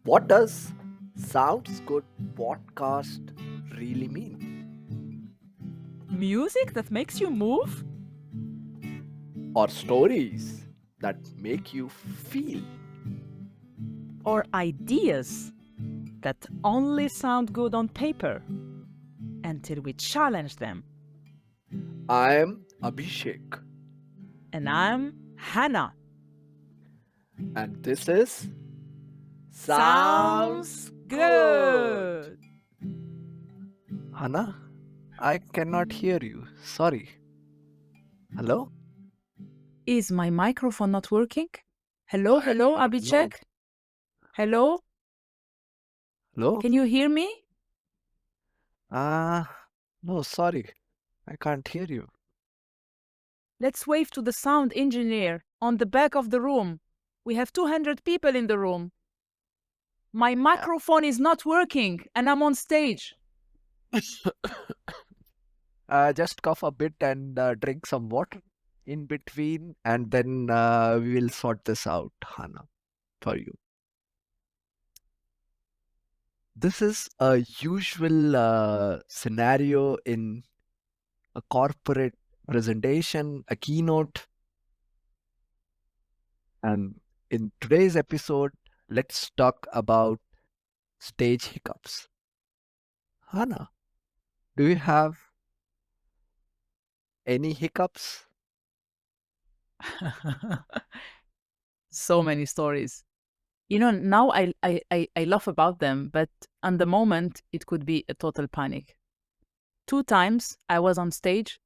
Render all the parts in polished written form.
What does Sounds Good podcast really mean? Music that makes you move? Or stories that make you feel? Or ideas that only sound good on paper until we challenge them? I am Abhishek, And I'm Hana. and this is Sounds Sounds Good. good. Hana, I cannot hear you. Sorry. Hello? Is my microphone not working? Hello, No. Abhishek? Hello? Hello? Can you hear me? No, sorry. I can't hear you. Let's wave to the sound engineer on the back of the room. We have 200 people in the room. My Yeah. microphone is not working and I'm on stage. Just cough a bit and drink some water in between, and then we will sort this out, Hana, for you. This is a usual scenario in a corporate presentation, a keynote, and in today's episode, let's talk about stage hiccups. Hana, do you have any hiccups? So many stories. Now I laugh about them, but on the moment, it could be a total panic. 2 times I was on stage,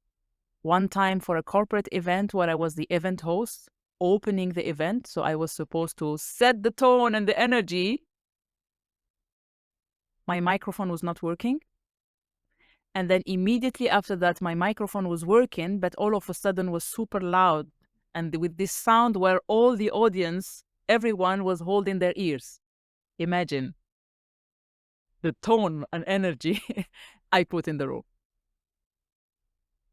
one time for a corporate event where I was the event host, opening the event. So I was supposed to set the tone and the energy. My microphone was not working. And then immediately after that, my microphone was working, but all of a sudden was super loud. And with this sound where all the audience, everyone was holding their ears. Imagine the tone and energy I put in the room.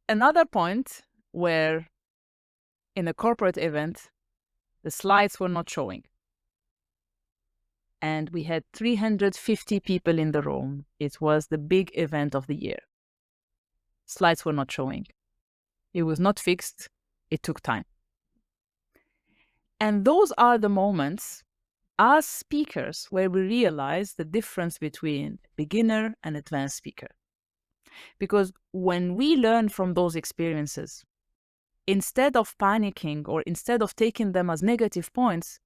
Another point where in a corporate event, the slides were not showing. And we had 350 people in the room. It was the big event of the year. Slides were not showing. It was not fixed. It took time. And those are the moments as speakers where we realize the difference between beginner and advanced speaker. Because when we learn from those experiences, instead of panicking or instead of taking them as negative points,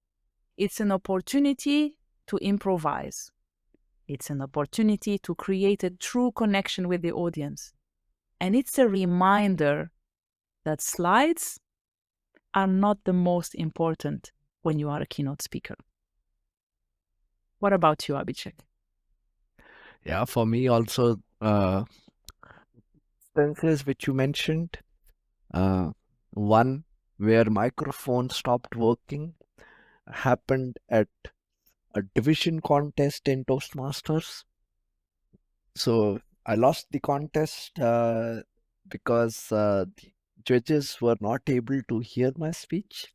it's an opportunity to improvise. It's an opportunity to create a true connection with the audience. And it's a reminder that slides are not the most important when you are a keynote speaker. What about you, Abhishek? Yeah, for me also, instances which you mentioned. Uh, One where microphone stopped working happened at a division contest in Toastmasters. So I lost the contest because the judges were not able to hear my speech.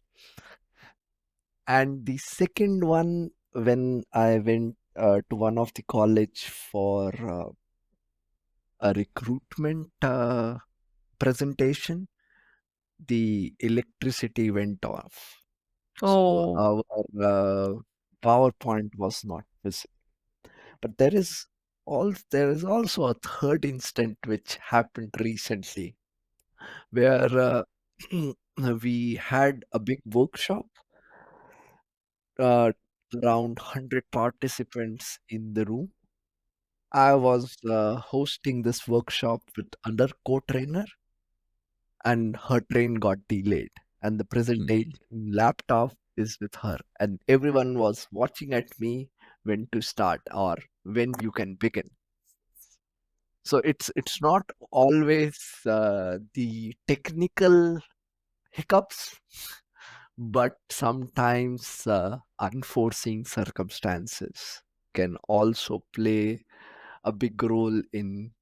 And the second one, when I went to one of the college for a recruitment presentation, the electricity went off. So Oh, our PowerPoint was not visible. But there is also a third instant which happened recently where we had a big workshop, uh, around 100 participants in the room. I was hosting this workshop with another co-trainer, and her train got delayed, and the presentation laptop is with her, and everyone was watching at me when to start or when you can begin. So it's not always the technical hiccups, but sometimes unforeseen circumstances can also play a big role in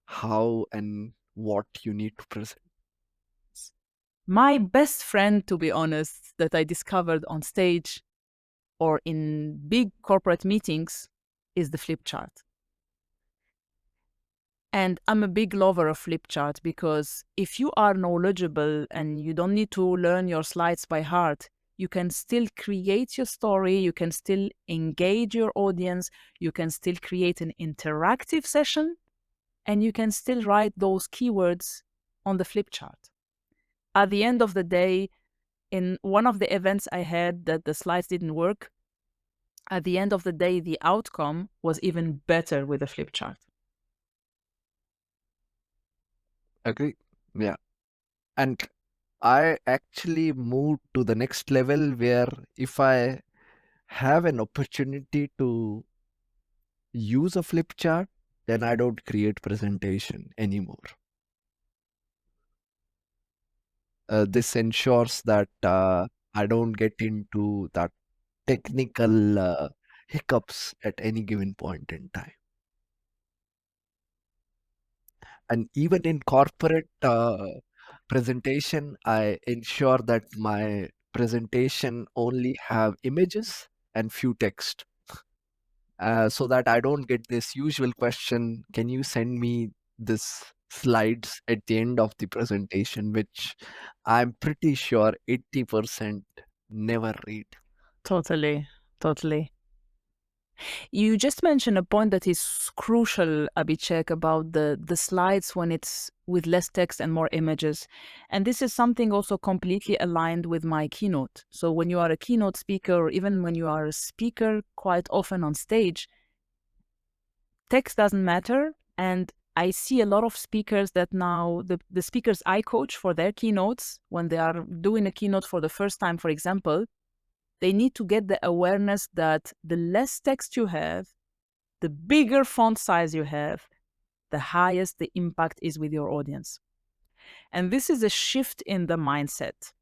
how and what you need to present. my best friend, to be honest, that I discovered on stage, or in big corporate meetings is the flip chart. And I'm a big lover of flip chart because if you are knowledgeable and you don't need to learn your slides by heart, you can still create your story, you can still engage your audience, you can still create an interactive session, and you can still write those keywords on the flip chart. At the end of the day, in one of the events I had that the slides didn't work, at the end of the day, the outcome was even better with the flip chart. Agree. Yeah. And I actually moved to the next level where if I have an opportunity to use a flip chart, then I don't create presentation anymore. This ensures that I don't get into that technical hiccups at any given point in time. And even in corporate presentation, I ensure that my presentation only have images and few text, so that I don't get this usual question, can you send me this slides at the end of the presentation, which I'm pretty sure 80% never read. Totally, totally. You just mentioned a point that is crucial, Abhishek, about the slides when it's with less text and more images. And this is something also completely aligned with my keynote. So when you are a keynote speaker, or even when you are a speaker quite often on stage, text doesn't matter. And I see a lot of speakers that now, the speakers I coach for their keynotes, when they are doing a keynote for the first time, for example, they need to get the awareness that the less text you have, the bigger font size you have, the highest the impact is with your audience. And this is a shift in the mindset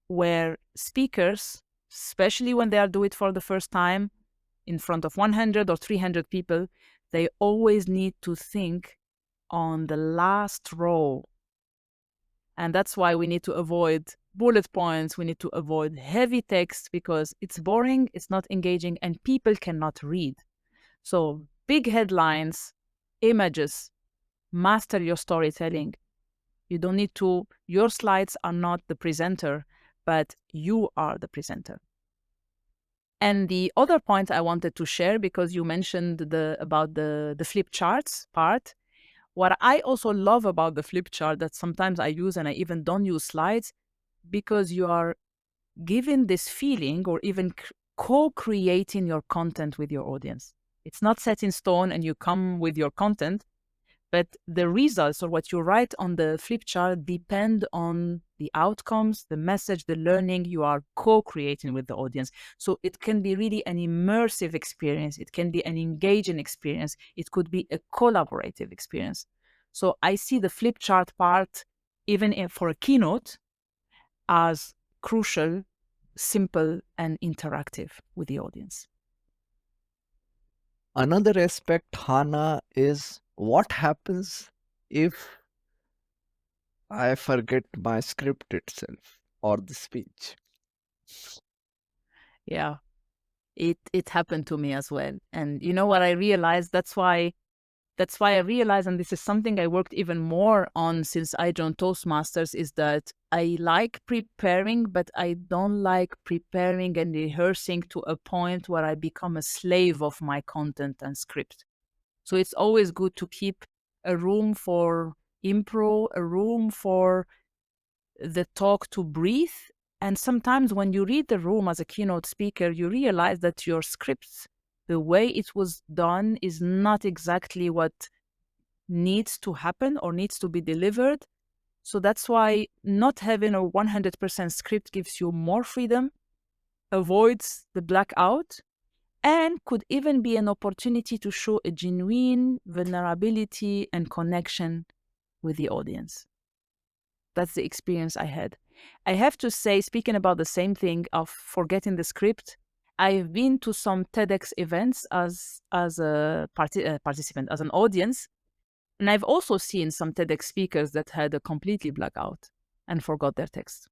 where speakers, especially when they are doing it for the first time in front of 100 or 300 people, they always need to think on the last row. And that's why we need to avoid bullet points. We need to avoid heavy text because it's boring, it's not engaging, and people cannot read. So big headlines, images, master your storytelling. You don't need to, your slides are not the presenter, but you are the presenter. And the other point I wanted to share, because you mentioned about the flip charts part, what I also love about the flip chart that sometimes I use and I even don't use slides, because you are giving this feeling or even co-creating your content with your audience. It's not set in stone and you come with your content, but the results or what you write on the flip chart depend on the outcomes, the message, the learning you are co-creating with the audience. So it can be really an immersive experience. It can be an engaging experience. It could be a collaborative experience. So I see the flip chart part, even for a keynote, as crucial, simple, and interactive with the audience. Another aspect, Hana, is what happens if I forget my script itself or the speech. Yeah, it happened to me as well. And you know what I realized? That's why I realized, and this is something I worked even more on since I joined Toastmasters, is that I like preparing, but I don't like preparing and rehearsing to a point where I become a slave of my content and script. So it's always good to keep a room for impro, a room for the talk to breathe. And sometimes when you read the room as a keynote speaker, you realize that your script, the way it was done, is not exactly what needs to happen or needs to be delivered. So that's why not having a 100% script gives you more freedom, avoids the blackout, and could even be an opportunity to show a genuine vulnerability and connection with the audience. That's the experience I had. I have to say, speaking about the same thing of forgetting the script, I've been to some TEDx events as a participant, as an audience, and I've also seen some TEDx speakers that had a completely blackout and forgot their text.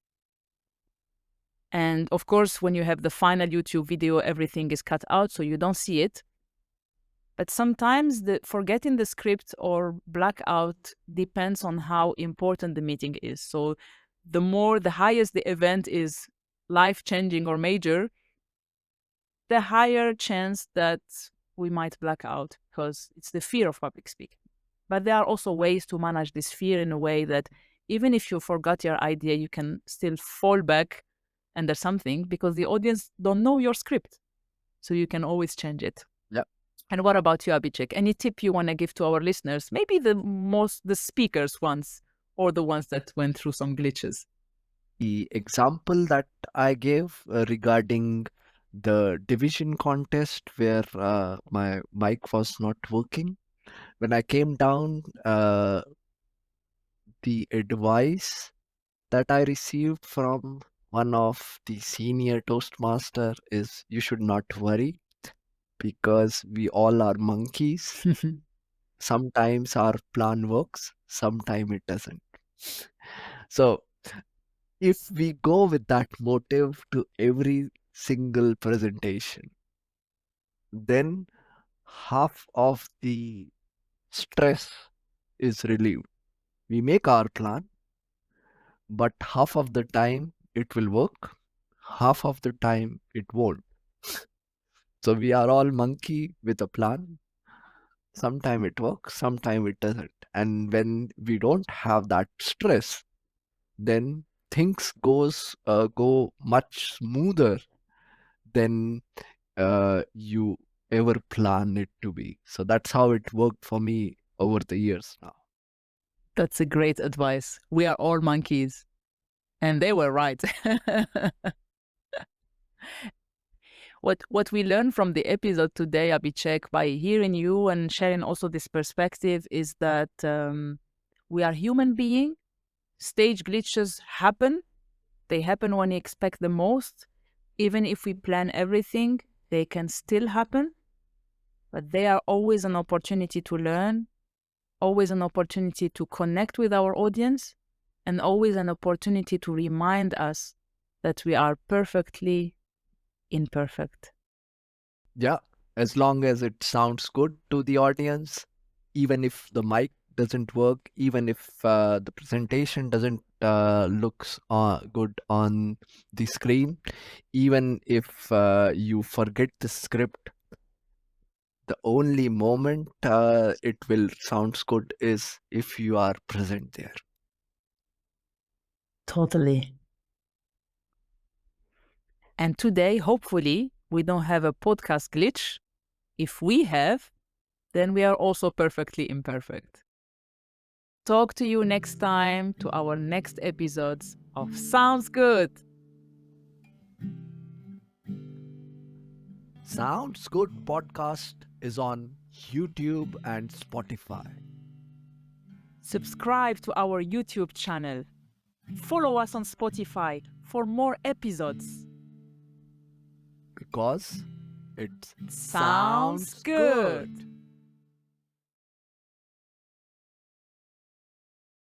And of course, when you have the final YouTube video, everything is cut out, so you don't see it. But sometimes the forgetting the script or blackout depends on how important the meeting is. So the highest the event is life-changing or major, the higher chance that we might black out because it's the fear of public speaking. But there are also ways to manage this fear in a way that even if you forgot your idea, you can still fall back under something because the audience don't know your script. So you can always change it. Yeah. And what about you, Abhishek? Any tip you want to give to our listeners? Maybe the speakers ones or the ones that went through some glitches. The example that I gave regarding the division contest where my mic was not working, when I came down, the advice that I received from one of the senior Toastmaster is you should not worry because we all are monkeys. Sometimes our plan works, sometimes it doesn't. So if we go with that motive to every single presentation, then half of the stress is relieved. We make our plan, but half of the time it will work, half of the time it won't. So we are all monkey with a plan. Sometime it works, sometime it doesn't. And when we don't have that stress, then things go much smoother than you ever plan it to be. So that's how it worked for me over the years now. That's a great advice. We are all monkeys. And they were right. What we learned from the episode today, Abhishek, by hearing you and sharing also this perspective, is that we are human beings. Stage glitches happen. They happen when you expect the most. Even if we plan everything, they can still happen. But they are always an opportunity to learn, always an opportunity to connect with our audience, and always an opportunity to remind us that we are perfectly imperfect. Yeah, as long as it sounds good to the audience, even if the mic doesn't work, even if the presentation doesn't looks good on the screen, even if you forget the script, the only moment it will sounds good is if you are present there. Totally. And today, hopefully, we don't have a podcast glitch. If we have, then we are also perfectly imperfect. Talk to you next time to our next episodes of Sounds Good. Sounds Good podcast is on YouTube and Spotify Subscribe to our YouTube channel. Follow us on Spotify for more episodes. because it Sounds good.